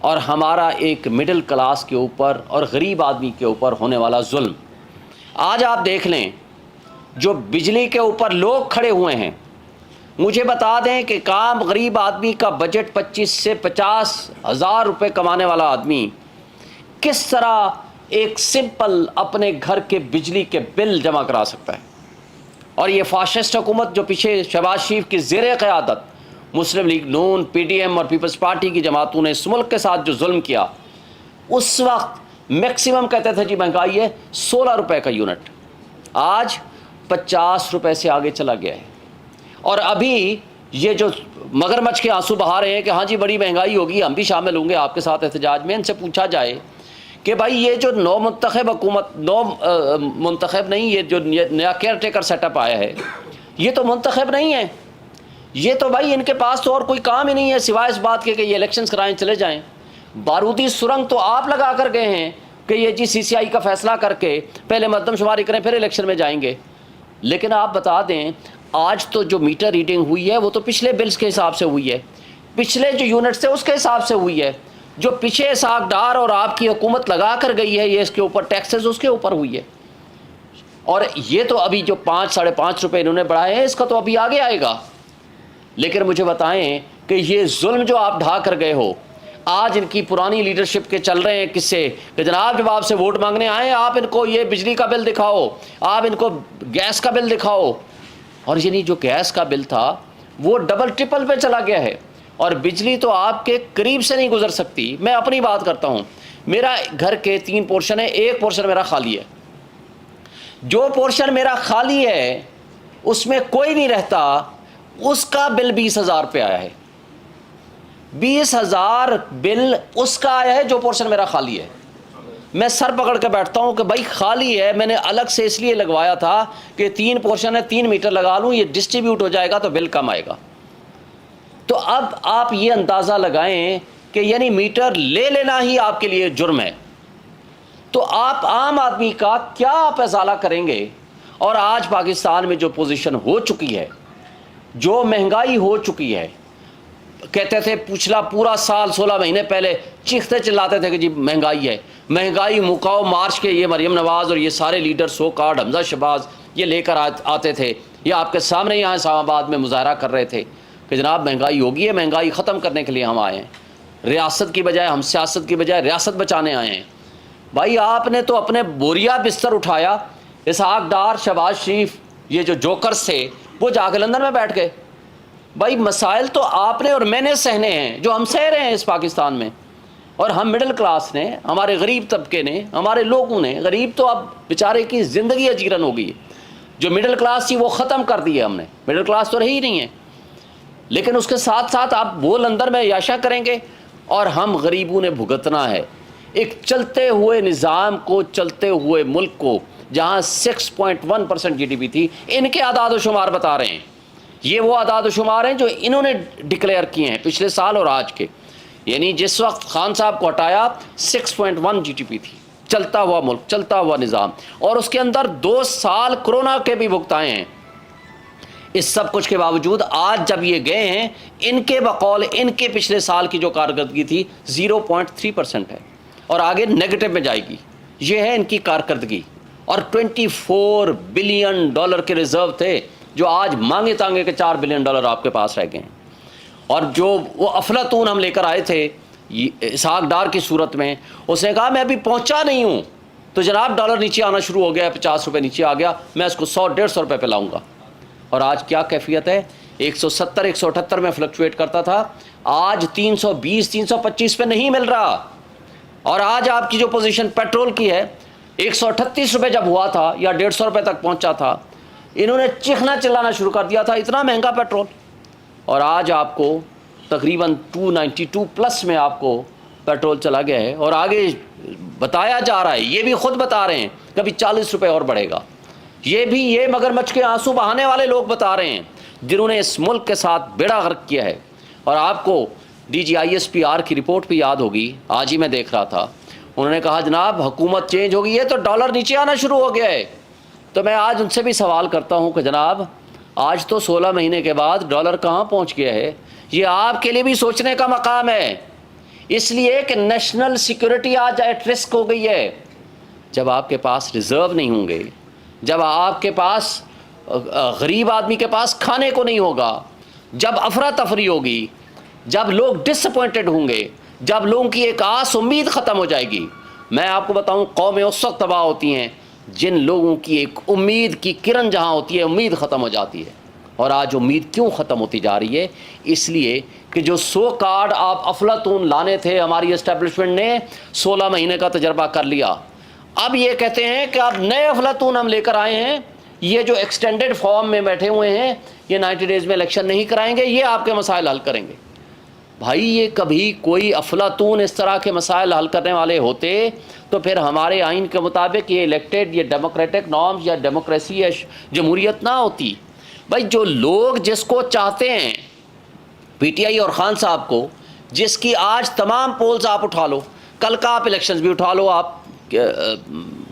اور ہمارا ایک مڈل کلاس کے اوپر اور غریب آدمی کے اوپر ہونے والا ظلم. آج آپ دیکھ لیں جو بجلی کے اوپر لوگ کھڑے ہوئے ہیں، مجھے بتا دیں کہ کام غریب آدمی کا بجٹ 25 سے 50 ہزار روپے کمانے والا آدمی کس طرح ایک سمپل اپنے گھر کے بجلی کے بل جمع کرا سکتا ہے. اور یہ فاشسٹ حکومت جو پیچھے شہباز شریف کی زیر قیادت مسلم لیگ نون، پی ڈی ایم اور پیپلز پارٹی کی جماعتوں نے اس ملک کے ساتھ جو ظلم کیا، اس وقت میکسیمم کہتے تھے جی مہنگائی ہے 16 روپے کا یونٹ، آج 50 روپے سے آگے چلا گیا ہے. اور ابھی یہ جو مگرمچھ کے آنسو بہا رہے ہیں کہ ہاں جی بڑی مہنگائی ہوگی، ہم بھی شامل ہوں گے آپ کے ساتھ احتجاج میں. ان سے پوچھا جائے کہ بھائی یہ جو نو منتخب حکومت، نو منتخب نہیں، یہ جو نیا کیئر ٹیکر سیٹ اپ آیا ہے، یہ تو منتخب نہیں ہے، یہ تو بھائی ان کے پاس تو اور کوئی کام ہی نہیں ہے سوائے اس بات کے کہ یہ الیکشنز کرائیں چلے جائیں. بارودی سرنگ تو آپ لگا کر گئے ہیں کہ یہ جی سی سی آئی کا فیصلہ کر کے پہلے مردم شماری کریں پھر الیکشن میں جائیں گے. لیکن آپ بتا دیں آج تو جو میٹر ریڈنگ ہوئی ہے وہ تو پچھلے بلز کے حساب سے ہوئی ہے، پچھلے جو یونٹس تھے اس کے حساب سے ہوئی ہے، جو پیچھے اسحاق ڈار اور آپ کی حکومت لگا کر گئی ہے یہ اس کے اوپر ٹیکسز اس کے اوپر ہوئی ہے. اور یہ تو ابھی جو 5-5.5 روپے انہوں نے بڑھائے ہیں اس کا تو ابھی آگے آئے گا. لیکن مجھے بتائیں کہ یہ ظلم جو آپ ڈھا کر گئے ہو، آج ان کی پرانی لیڈرشپ کے چل رہے ہیں قصے کہ جناب جب آپ سے ووٹ مانگنے آئے آپ ان کو یہ بجلی کا بل دکھاؤ، آپ ان کو گیس کا بل دکھاؤ. اور یعنی جو گیس کا بل تھا وہ ڈبل ٹرپل پہ چلا گیا ہے، اور بجلی تو آپ کے قریب سے نہیں گزر سکتی. میں اپنی بات کرتا ہوں، میرا گھر کے 3 پورشن ہے، ایک پورشن میرا خالی ہے. جو پورشن میرا خالی ہے اس میں کوئی نہیں رہتا، اس کا بل 20,000 پہ آیا ہے. 20,000 بل اس کا آیا ہے جو پورشن میرا خالی ہے. میں سر پکڑ کے بیٹھتا ہوں کہ بھائی خالی ہے، میں نے الگ سے اس لیے لگوایا تھا کہ 3 پورشن ہے 3 میٹر لگا لوں، یہ ڈسٹریبیوٹ ہو جائے گا تو بل کم آئے گا. تو اب آپ یہ اندازہ لگائیں کہ یعنی میٹر لے لینا ہی آپ کے لیے جرم ہے، تو آپ عام آدمی کا کیا آپ ازالہ کریں گے. اور آج پاکستان میں جو پوزیشن ہو چکی ہے، جو مہنگائی ہو چکی ہے، کہتے تھے پچھلا پورا سال 16 مہینے پہلے چیختے چلاتے تھے کہ جی مہنگائی ہے، مہنگائی مکاؤ مارچ کے یہ مریم نواز اور یہ سارے لیڈر سو کارڈ حمزہ شہباز یہ لے کر آتے تھے، یہ آپ کے سامنے یہاں اسلام آباد میں مظاہرہ کر رہے تھے کہ جناب مہنگائی ہوگی ہے، مہنگائی ختم کرنے کے لیے ہم آئے ہیں، ریاست کی بجائے ہم سیاست کی بجائے ریاست بچانے آئے ہیں. بھائی آپ نے تو اپنے بوریا بستر اٹھایا، اسحاق ڈار، شہباز شریف، یہ جو جوکرز تھے وہ جا کے لندن میں بیٹھ گئے. بھائی مسائل تو آپ نے اور میں نے سہنے ہیں جو ہم سہ رہے ہیں اس پاکستان میں، اور ہم مڈل کلاس نے، ہمارے غریب طبقے نے، ہمارے لوگوں نے، غریب تو اب بیچارے کی زندگی اجیرن ہو گئی ہے، جو مڈل کلاس تھی وہ ختم کر دی ہے ہم نے، مڈل کلاس تو رہی ہی نہیں ہے. لیکن اس کے ساتھ ساتھ آپ وہ لندن میں عیاشیاں کریں گے اور ہم غریبوں نے بھگتنا ہے ایک چلتے ہوئے نظام کو، چلتے ہوئے ملک کو، جہاں 6.1% جی ڈی پی تھی. ان کے اعداد و شمار بتا رہے ہیں، یہ وہ اعداد و شمار ہیں جو انہوں نے ڈکلیئر کیے ہیں پچھلے سال اور آج کے. یعنی جس وقت خان صاحب کو ہٹایا 6.1 جی ڈی پی تھی، چلتا ہوا ملک، چلتا ہوا نظام، اور اس کے اندر 2 سال کورونا کے بھی بھگتائے ہیں. اس سب کچھ کے باوجود آج جب یہ گئے ہیں، ان کے بقول ان کے پچھلے سال کی جو کارکردگی تھی 0.3% ہے اور آگے نیگیٹو میں جائے گی. یہ ہے ان کی کارکردگی. اور $24 بلین کے ریزرو تھے جو آج مانگے تانگے کے $4 بلین آپ کے پاس رہ گئے ہیں. اور جو وہ افلاطون ہم لے کر آئے تھے اسحاق ڈار کی صورت میں، اس نے کہا میں ابھی پہنچا نہیں ہوں تو جناب ڈالر نیچے آنا شروع ہو گیا ہے، 50 روپے نیچے آ گیا، میں اس کو 100-150 روپے پہ لاؤں گا. اور آج کیا کیفیت ہے؟ 170-178 میں فلکچویٹ کرتا تھا، آج 320-325 پہ نہیں مل رہا. اور آج آپ کی جو پوزیشن پیٹرول کی ہے، 138 روپے جب ہوا تھا یا 150 روپے تک پہنچا تھا، انہوں نے چیخنا چلانا شروع کر دیا تھا اتنا مہنگا پیٹرول. اور آج آپ کو تقریباً 292 پلس میں آپ کو پیٹرول چلا گیا ہے، اور آگے بتایا جا رہا ہے، یہ بھی خود بتا رہے ہیں کبھی 40 روپے اور بڑھے گا. یہ بھی یہ مگرمچھ کے آنسو بہانے والے لوگ بتا رہے ہیں جنہوں نے اس ملک کے ساتھ بیڑا غرق کیا ہے. اور آپ کو D G I S P R کی رپورٹ بھی یاد ہوگی، آج ہی میں دیکھ رہا تھا، انہوں نے کہا جناب حکومت چینج ہو گئی ہے تو ڈالر نیچے آنا شروع ہو گیا ہے. تو میں آج ان سے بھی سوال کرتا ہوں کہ جناب آج تو 16 مہینے کے بعد ڈالر کہاں پہنچ گیا ہے؟ یہ آپ کے لیے بھی سوچنے کا مقام ہے. اس لیے کہ نیشنل سیکورٹی آج ایٹ رسک ہو گئی ہے. جب آپ کے پاس ریزرو نہیں ہوں گے، جب آپ کے پاس غریب آدمی کے پاس کھانے کو نہیں ہوگا، جب افراتفری ہوگی، جب لوگ ڈس اپوائنٹڈ ہوں گے، جب لوگوں کی ایک آس امید ختم ہو جائے گی. میں آپ کو بتاؤں قومیں اس وقت تباہ ہوتی ہیں جن لوگوں کی ایک امید کی کرن جہاں ہوتی ہے امید ختم ہو جاتی ہے. اور آج امید کیوں ختم ہوتی جا رہی ہے؟ اس لیے کہ جو سو کارڈ آپ افلاطون لانے تھے، ہماری اسٹیبلشمنٹ نے 16 مہینے کا تجربہ کر لیا. اب یہ کہتے ہیں کہ اب نئے افلاطون ہم لے کر آئے ہیں، یہ جو ایکسٹینڈڈ فارم میں بیٹھے ہوئے ہیں یہ 90 ڈیز میں الیکشن نہیں کرائیں گے، یہ آپ کے مسائل حل کریں گے. بھائی یہ کبھی کوئی افلاطون اس طرح کے مسائل حل کرنے والے ہوتے تو پھر ہمارے آئین کے مطابق یہ الیکٹڈ، یہ ڈیموکریٹک نارمز یا ڈیموکریسی یا جمہوریت نہ ہوتی. بھائی جو لوگ جس کو چاہتے ہیں، پی ٹی آئی اور خان صاحب کو، جس کی آج تمام پولز آپ اٹھا لو، کل کا آپ الیکشنز بھی اٹھا لو آپ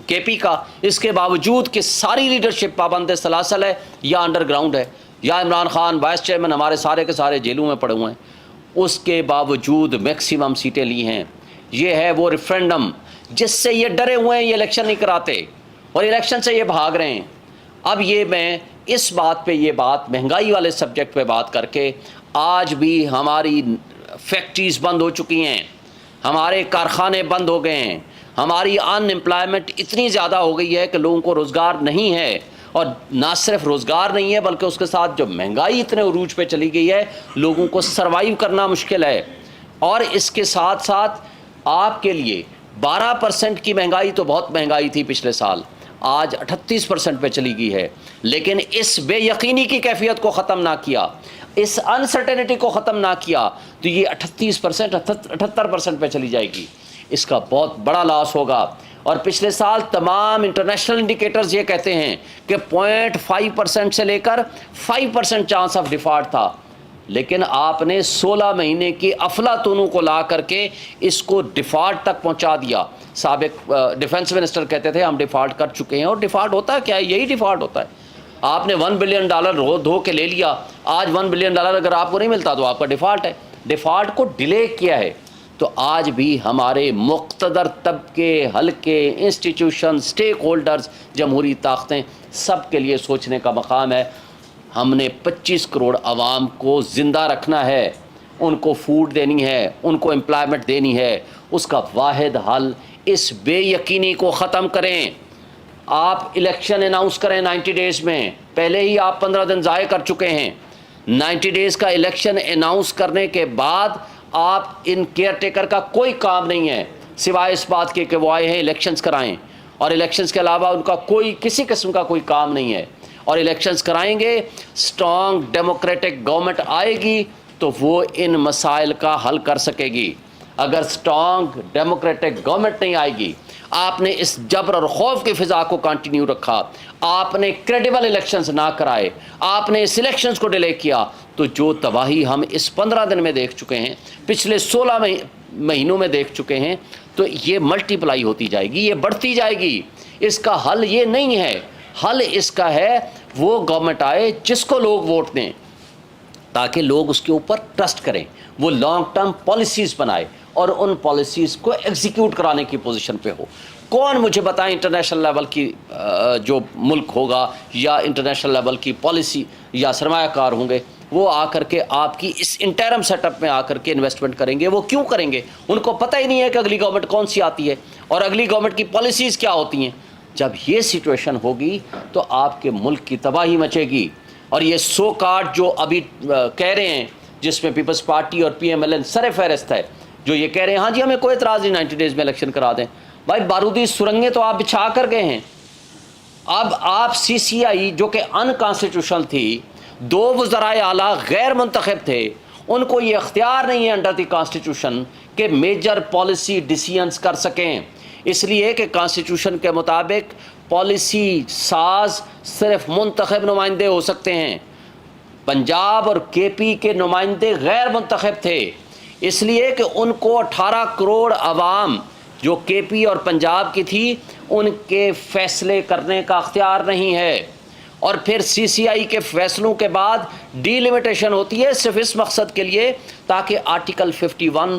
کے پی کا، اس کے باوجود کہ ساری لیڈرشپ پابند سلاسل ہے یا انڈر گراؤنڈ ہے، یا عمران خان وائس چیئرمین ہمارے سارے کے سارے جیلوں میں پڑے ہوئے ہیں، اس کے باوجود میکسیمم سیٹیں لی ہیں. یہ ہے وہ ریفرینڈم جس سے یہ ڈرے ہوئے ہیں، یہ الیکشن نہیں کراتے اور الیکشن سے یہ بھاگ رہے ہیں. اب یہ میں اس بات پہ، یہ بات مہنگائی والے سبجیکٹ پہ بات کر کے، آج بھی ہماری فیکٹریز بند ہو چکی ہیں، ہمارے کارخانے بند ہو گئے ہیں، ہماری ان امپلائمنٹ اتنی زیادہ ہو گئی ہے کہ لوگوں کو روزگار نہیں ہے. اور نہ صرف روزگار نہیں ہے بلکہ اس کے ساتھ جو مہنگائی اتنے عروج پہ چلی گئی ہے، لوگوں کو سروائیو کرنا مشکل ہے. اور اس کے ساتھ ساتھ آپ کے لیے 12% کی مہنگائی تو بہت مہنگائی تھی پچھلے سال، آج 38% پہ چلی گئی ہے. لیکن اس بے یقینی کی کیفیت کو ختم نہ کیا، اس انسرٹینٹی کو ختم نہ کیا تو یہ 38% 78% پہ چلی جائے گی. اس کا بہت بڑا لاس ہوگا. اور پچھلے سال تمام انٹرنیشنل انڈیکیٹرز یہ کہتے ہیں کہ 0.5% سے لے کر 5% چانس آف ڈیفالٹ تھا، لیکن آپ نے 16 مہینے کی افلاطونوں کو لا کر کے اس کو ڈیفالٹ تک پہنچا دیا. سابق ڈیفنس منسٹر کہتے تھے ہم ڈیفالٹ کر چکے ہیں، اور ڈیفالٹ ہوتا کیا ہے؟ یہی ڈیفالٹ ہوتا ہے. آپ نے $1 بلین دھو کے لے لیا، آج $1 بلین اگر آپ کو نہیں ملتا تو آپ کا ڈیفالٹ ہے. ڈیفالٹ کو ڈیلے کیا ہے. تو آج بھی ہمارے مقتدر طبقے، حلقے، انسٹیٹیوشن، اسٹیک ہولڈرز، جمہوری طاقتیں، سب کے لیے سوچنے کا مقام ہے. ہم نے 25 کروڑ عوام کو زندہ رکھنا ہے، ان کو فوڈ دینی ہے، ان کو امپلائمنٹ دینی ہے. اس کا واحد حل اس بے یقینی کو ختم کریں. آپ الیکشن اناؤنس کریں 90 ڈیز میں، پہلے ہی آپ 15 دن ضائع کر چکے ہیں. 90 ڈیز کا الیکشن اناؤنس کرنے کے بعد آپ ان کیئر ٹیکر کا کوئی کام نہیں ہے سوائے اس بات کے کہ وہ آئے ہیں الیکشنز کرائیں، اور الیکشنز کے علاوہ ان کا کوئی کسی قسم کا کوئی کام نہیں ہے. اور الیکشنز کرائیں گے، اسٹرانگ ڈیموکریٹک گورنمنٹ آئے گی تو وہ ان مسائل کا حل کر سکے گی. اگر اسٹرانگ ڈیموکریٹک گورنمنٹ نہیں آئے گی، آپ نے اس جبر اور خوف کی فضا کو کنٹینیو رکھا، آپ نے کریڈیبل الیکشنز نہ کرائے، آپ نے اس الیکشنز کو ڈیلے کیا، تو جو تباہی ہم اس 15 دن میں دیکھ چکے ہیں، پچھلے 16 مہینوں میں دیکھ چکے ہیں، تو یہ ملٹی پلائی ہوتی جائے گی، یہ بڑھتی جائے گی. اس کا حل یہ نہیں ہے. حل اس کا ہے وہ گورنمنٹ آئے جس کو لوگ ووٹ دیں، تاکہ لوگ اس کے اوپر ٹرسٹ کریں، وہ لانگ ٹرم پالیسیز بنائے اور ان پالیسیز کو ایگزیکیوٹ کرانے کی پوزیشن پہ ہو. کون مجھے بتائیں انٹرنیشنل لیول کی جو ملک ہوگا یا انٹرنیشنل لیول کی پالیسی یا سرمایہ کار ہوں گے، وہ آ کر کے آپ کی اس انٹرم سیٹ اپ میں آ کر کے انویسٹمنٹ کریں گے؟ وہ کیوں کریں گے؟ ان کو پتہ ہی نہیں ہے کہ اگلی گورنمنٹ کون سی آتی ہے اور اگلی گورنمنٹ کی پالیسیز کیا ہوتی ہیں. جب یہ سچویشن ہوگی تو آپ کے ملک کی تباہی مچے گی. اور یہ سو کارڈ جو ابھی کہہ رہے ہیں، جس میں پیپلز پارٹی اور پی ایم ایل این سر فہرست ہے، جو یہ کہہ رہے ہیں ہاں جی ہمیں کوئی اعتراض نہیں 90 ڈیز میں الیکشن کرا دیں. بھائی بارودی سرنگیں تو آپ بچھا کر گئے ہیں. اب آپ سی سی آئی جو کہ ان کانسٹیٹیوشنل تھی، 2 وزرائے اعلیٰ غیر منتخب تھے، ان کو یہ اختیار نہیں ہے انڈر دی کانسٹیٹیوشن کہ میجر پالیسی ڈیسیژنز کر سکیں. اس لیے کہ کانسٹیٹیوشن کے مطابق پالیسی ساز صرف منتخب نمائندے ہو سکتے ہیں. پنجاب اور کے پی کے نمائندے غیر منتخب تھے، اس لیے کہ ان کو 18 کروڑ عوام جو کے پی اور پنجاب کی تھی، ان کے فیصلے کرنے کا اختیار نہیں ہے. اور پھر سی سی آئی کے فیصلوں کے بعد ڈی لیمیٹیشن ہوتی ہے صرف اس مقصد کے لیے تاکہ آرٹیکل 51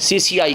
CCI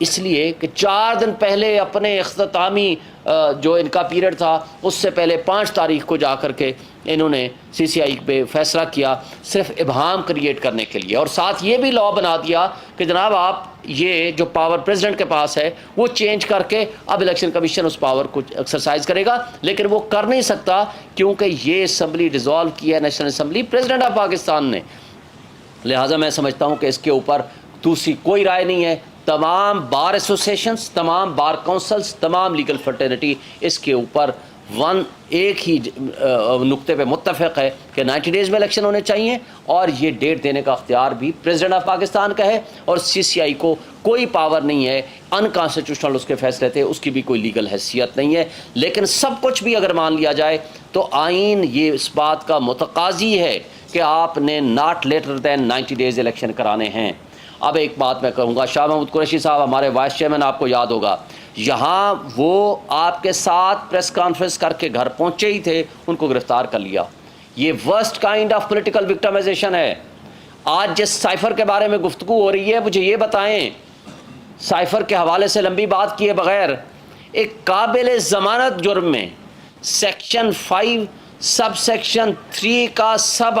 اس لیے کہ 4 دن پہلے اپنے اختتامی جو ان کا پیریڈ تھا اس سے پہلے 5 تاریخ کو جا کر کے انہوں نے سی سی آئی پہ فیصلہ کیا صرف ابہام کریٹ کرنے کے لیے، اور ساتھ یہ بھی لا بنا دیا کہ جناب آپ یہ جو پاور پریزیڈنٹ کے پاس ہے وہ چینج کر کے اب الیکشن کمیشن اس پاور کو ایکسرسائز کرے گا، لیکن وہ کر نہیں سکتا کیونکہ یہ اسمبلی ڈیزالو کی ہے national assembly president of Pakistan نے۔ لہٰذا میں سمجھتا ہوں کہ اس کے اوپر دوسری کوئی رائے نہیں ہے۔ تمام بار ایسوسیشنز، تمام بار کونسلز، تمام لیگل فرٹرنیٹی اس کے اوپر ایک ہی نقطے پہ متفق ہے کہ 90 ڈیز میں الیکشن ہونے چاہیے، اور یہ ڈیٹ دینے کا اختیار بھی پریزیڈنٹ آف پاکستان کا ہے، اور سی سی آئی کو کوئی پاور نہیں ہے، انکانسٹیٹیوشنل اس کے فیصلے تھے، اس کی بھی کوئی لیگل حیثیت نہیں ہے۔ لیکن سب کچھ بھی اگر مان لیا جائے تو آئین یہ اس بات کا متقاضی ہے کہ آپ نے not later than 90 days election کرانے ہیں۔ اب ایک بات میں کہوں گا، شاہ محمود قریشی صاحب ہمارے وائس چیئرمین، آپ کو یاد ہوگا یہاں وہ آپ کے ساتھ پریس کانفرنس کر کے گھر پہنچے ہی تھے، ان کو گرفتار کر لیا۔ یہ worst kind of political victimization ہے۔ آج جس سائفر کے بارے میں گفتگو ہو رہی ہے، مجھے یہ بتائیں، سائفر کے حوالے سے لمبی بات کیے بغیر ایک قابل ضمانت جرم میں سیکشن 5 سب سیکشن 3 کا سب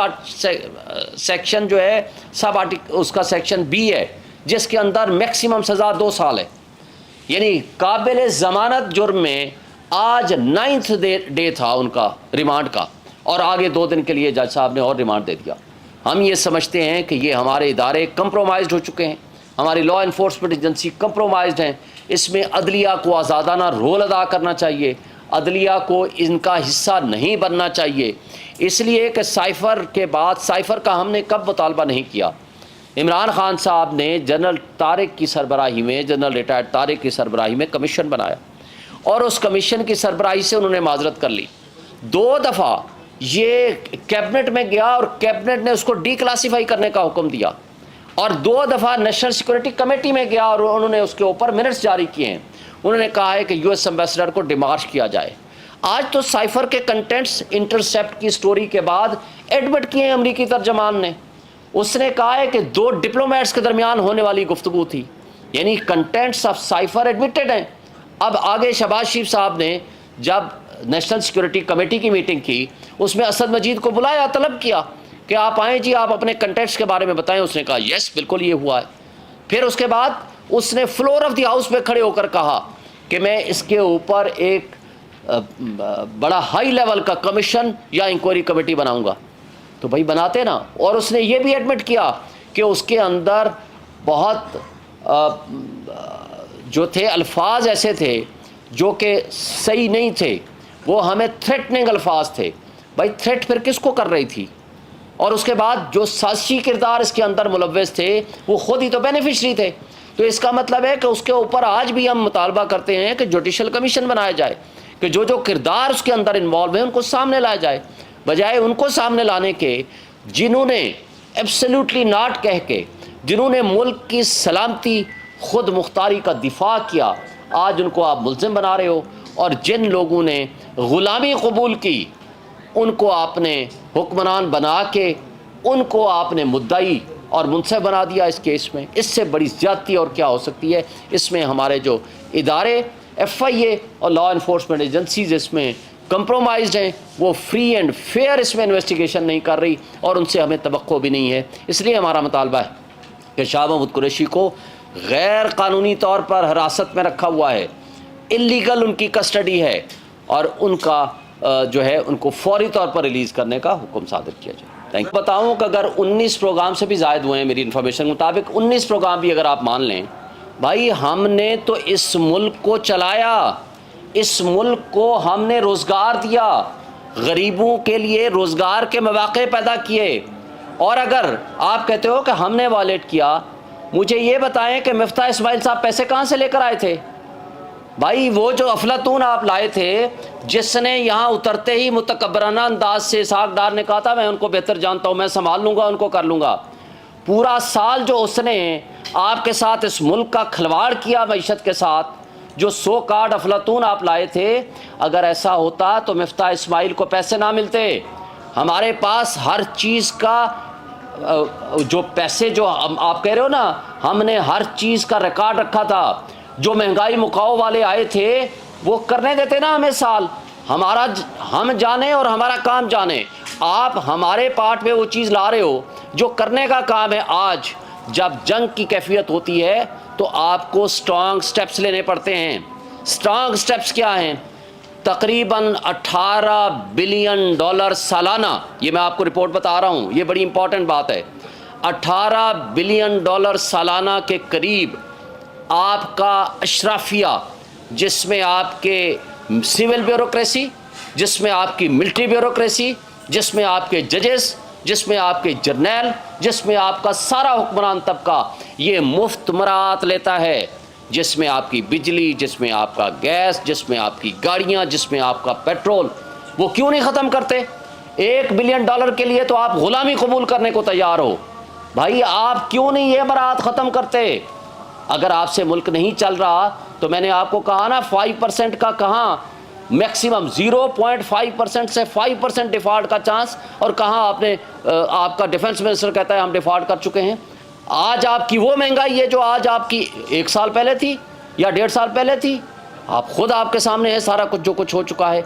سیکشن جو ہے سب اس کا سیکشن بی ہے، جس کے اندر میکسیمم سزا 2 سال ہے، یعنی قابل ضمانت جرم میں آج 9th ڈے تھا ان کا ریمانڈ کا، اور آگے 2 دن کے لیے جج صاحب نے اور ریمانڈ دے دیا۔ ہم یہ سمجھتے ہیں کہ یہ ہمارے ادارے کمپرومائزڈ ہو چکے ہیں، ہماری لا انفورسمنٹ ایجنسی کمپرومائزڈ ہیں، اس میں عدلیہ کو آزادانہ رول ادا کرنا چاہیے، عدلیہ کو ان کا حصہ نہیں بننا چاہیے، اس لیے کہ سائفر کے بعد سائفر کا ہم نے کب مطالبہ نہیں کیا؟ عمران خان صاحب نے جنرل طارق کی سربراہی میں، جنرل ریٹائرڈ طارق کی سربراہی میں کمیشن بنایا، اور اس کمیشن کی سربراہی سے انہوں نے معذرت کر لی۔ 2 دفعہ یہ کیبنٹ میں گیا اور کیبنٹ نے اس کو ڈی کلاسیفائی کرنے کا حکم دیا، اور 2 دفعہ نیشنل سیکورٹی کمیٹی میں گیا اور انہوں نے اس کے اوپر منٹس جاری کیے ہیں۔ انہوں نے کہا ہے کہ یو ایس ایمبیسڈر کو ڈیمارش کیا جائے۔ آج تو سائفر کے کنٹینٹس انٹرسیپٹ کی سٹوری کے بعد ایڈمٹ کیے ہیں امریکی ترجمان نے۔ اس نے کہا ہے کہ 2 ڈپلومیٹس کے درمیان ہونے والی گفتگو تھی، یعنی کنٹینٹس آف سائفر ایڈمٹڈ ہیں۔ اب آگے شہباز شریف صاحب نے جب نیشنل سیکورٹی کمیٹی کی میٹنگ کی، اس میں اسد مجید کو بلایا، طلب کیا کہ آپ آئیں جی، آپ اپنے کنٹینٹس کے بارے میں بتائیں۔ اس نے کہا یس بالکل یہ ہوا ہے۔ پھر اس کے بعد اس نے فلور آف دی ہاؤس پہ کھڑے ہو کر کہا کہ میں اس کے اوپر ایک بڑا ہائی لیول کا کمیشن یا انکوائری کمیٹی بناؤں گا۔ تو بھائی بناتے نا۔ اور اس نے یہ بھی ایڈمٹ کیا کہ اس کے اندر بہت جو تھے الفاظ ایسے تھے جو کہ صحیح نہیں تھے، وہ ہمیں تھریٹننگ الفاظ تھے۔ بھائی تھریٹ پھر کس کو کر رہی تھی؟ اور اس کے بعد جو سازشی کردار اس کے اندر ملوث تھے وہ خود ہی تو بینیفیشری تھے۔ تو اس کا مطلب ہے کہ اس کے اوپر آج بھی ہم مطالبہ کرتے ہیں کہ جوڈیشل کمیشن بنایا جائے، کہ جو جو کردار اس کے اندر انوالو ہیں ان کو سامنے لایا جائے، بجائے ان کو سامنے لانے کے جنہوں نے ایبسلیوٹلی ناٹ کہہ کے، جنہوں نے ملک کی سلامتی خود مختاری کا دفاع کیا، آج ان کو آپ ملزم بنا رہے ہو، اور جن لوگوں نے غلامی قبول کی ان کو آپ نے حکمران بنا کے ان کو آپ نے مدعی اور منصف بنا دیا اس کیس میں۔ اس سے بڑی زیادتی اور کیا ہو سکتی ہے؟ اس میں ہمارے جو ادارے ایف آئی اے اور لا انفورسمنٹ ایجنسیز اس میں کمپرومائزڈ ہیں، وہ فری اینڈ فیئر اس میں انویسٹیگیشن نہیں کر رہی، اور ان سے ہمیں توقع بھی نہیں ہے۔ اس لیے ہمارا مطالبہ ہے کہ شاہ محمود قریشی کو غیر قانونی طور پر حراست میں رکھا ہوا ہے، انلیگل ان کی کسٹڈی ہے، اور ان کا جو ہے ان کو فوری طور پر ریلیز کرنے کا حکم صادر کیا جائے۔ Thank you. بتاؤں کہ اگر 19 پروگرام سے بھی زائد ہوئے ہیں میری انفارمیشن کے مطابق، 19 پروگرام بھی اگر آپ مان لیں، بھائی ہم نے تو اس ملک کو چلایا، اس ملک کو ہم نے روزگار دیا، غریبوں کے لیے روزگار کے مواقع پیدا کیے، اور اگر آپ کہتے ہو کہ ہم نے وائلیٹ کیا، مجھے یہ بتائیں کہ مفتاح اسماعیل صاحب پیسے کہاں سے لے کر آئے تھے؟ بھائی وہ جو افلاطون آپ لائے تھے، جس نے یہاں اترتے ہی متکبرانہ انداز سے اسحاق ڈار نے کہا تھا میں ان کو بہتر جانتا ہوں، میں سنبھال لوں گا، ان کو کر لوں گا، پورا سال جو اس نے آپ کے ساتھ اس ملک کا کھلواڑ کیا معیشت کے ساتھ، جو سو کارڈ افلاطون آپ لائے تھے، اگر ایسا ہوتا تو مفتاح اسماعیل کو پیسے نہ ملتے۔ ہمارے پاس ہر چیز کا جو پیسے جو آپ کہہ رہے ہو نا، ہم نے ہر چیز کا ریکارڈ رکھا تھا. جو مہنگائی مکاؤ والے آئے تھے وہ کرنے دیتے نا ہمیں سال، ہم جانے اور ہمارا کام جانے. آپ ہمارے پارٹ میں وہ چیز لا رہے ہو جو کرنے کا کام ہے. آج جب جنگ کی کیفیت ہوتی ہے تو آپ کو اسٹرانگ سٹیپس لینے پڑتے ہیں. اسٹرانگ سٹیپس کیا ہیں؟ تقریباً $18 بلین سالانہ، یہ میں آپ کو رپورٹ بتا رہا ہوں، یہ بڑی امپورٹنٹ بات ہے. $18 بلین سالانہ کے قریب آپ کا اشرافیہ، جس میں آپ کے سول بیوروکریسی، جس میں آپ کی ملٹری بیوروکریسی، جس میں آپ کے ججز، جس میں آپ کے جرنیل، جس میں آپ کا سارا حکمران طبقہ یہ مفت مراعات لیتا ہے، جس میں آپ کی بجلی، جس میں آپ کا گیس، جس میں آپ کی گاڑیاں، جس میں آپ کا پیٹرول، وہ کیوں نہیں ختم کرتے؟ $1 بلین کے لیے تو آپ غلامی قبول کرنے کو تیار ہو. بھائی آپ کیوں نہیں یہ مراعات ختم کرتے؟ اگر آپ سے ملک نہیں چل رہا تو میں نے آپ کو کہا نا 5% کا کہاں میکسیمم 0.5% سے 5% ڈیفالٹ کا چانس، اور کہاں آپ کا ڈیفنس منسٹر کہتا ہے ہم ڈیفالٹ کر چکے ہیں. آج آپ کی وہ مہنگائی ہے جو آج آپ کی 1 سال پہلے تھی یا 1.5 سال پہلے تھی. آپ خود آپ کے سامنے ہے سارا کچھ جو کچھ ہو چکا ہے.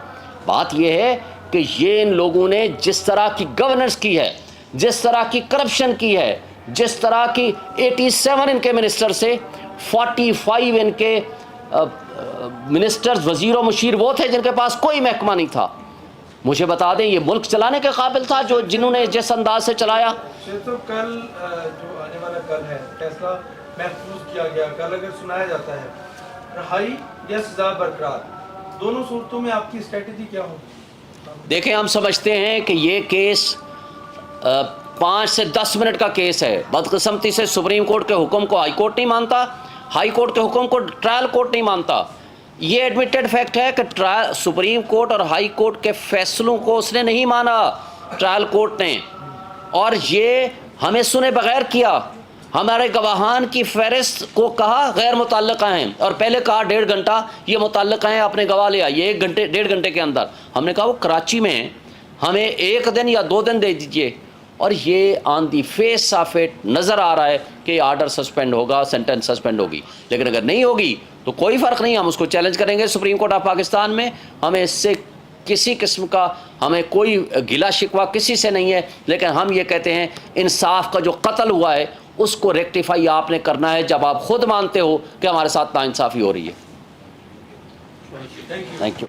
بات یہ ہے کہ یہ ان لوگوں نے جس طرح کی گورننس کی ہے، جس طرح کی کرپشن کی ہے، جس طرح کی 87 ان کے منسٹر سے 45 ان کے منسٹرز، وزیر و مشیر وہ تھے جن کے پاس کوئی محکمہ نہیں تھا. مجھے بتا دیں یہ ملک چلانے کے قابل تھا جنہوں نے جس انداز سے چلایا؟ تو کل جو آنے والا کل ہے فیصلہ محفوظ کیا گیا، کل اگر سنایا جاتا ہے رہائی یا سزا برقرار، دونوں صورتوں میں آپ کی اسٹریٹجی کیا ہو؟ دیکھیں ہم سمجھتے ہیں کہ یہ کیس 5 سے 10 منٹ کا کیس ہے. بدقسمتی سے سپریم کورٹ کے حکم کو ہائی کورٹ نہیں مانتا، ہائی کورٹ کے حکم کو ٹرائل کورٹ نہیں مانتا. یہ ایڈمیٹڈ فیکٹ ہے کہ سپریم کورٹ اور ہائی کورٹ کے فیصلوں کو اس نے نہیں مانا ٹرائل کورٹ نے، اور یہ ہمیں سنے بغیر کیا. ہمارے گواہان کی فہرست کو کہا غیر متعلقہ ہیں، اور پہلے کہا 1.5 گھنٹہ یہ متعلقہ ہیں، اپنے گواہ لے آئیے 1 گھنٹے 1.5 گھنٹے کے اندر. ہم نے کہا وہ کراچی میں ہیں، ہمیں 1 دن یا 2 دن دے دیجئے. اور یہ آن دی فیس آف اٹ نظر آ رہا ہے کہ یہ آرڈر سسپینڈ ہوگا، سینٹنس سسپینڈ ہوگی. لیکن اگر نہیں ہوگی تو کوئی فرق نہیں، ہم اس کو چیلنج کریں گے سپریم کورٹ آف پاکستان میں. ہمیں اس سے کسی قسم کا ہمیں کوئی گلا شکوہ کسی سے نہیں ہے، لیکن ہم یہ کہتے ہیں انصاف کا جو قتل ہوا ہے اس کو ریکٹیفائی آپ نے کرنا ہے جب آپ خود مانتے ہو کہ ہمارے ساتھ ناانصافی ہو رہی ہے. Thank you.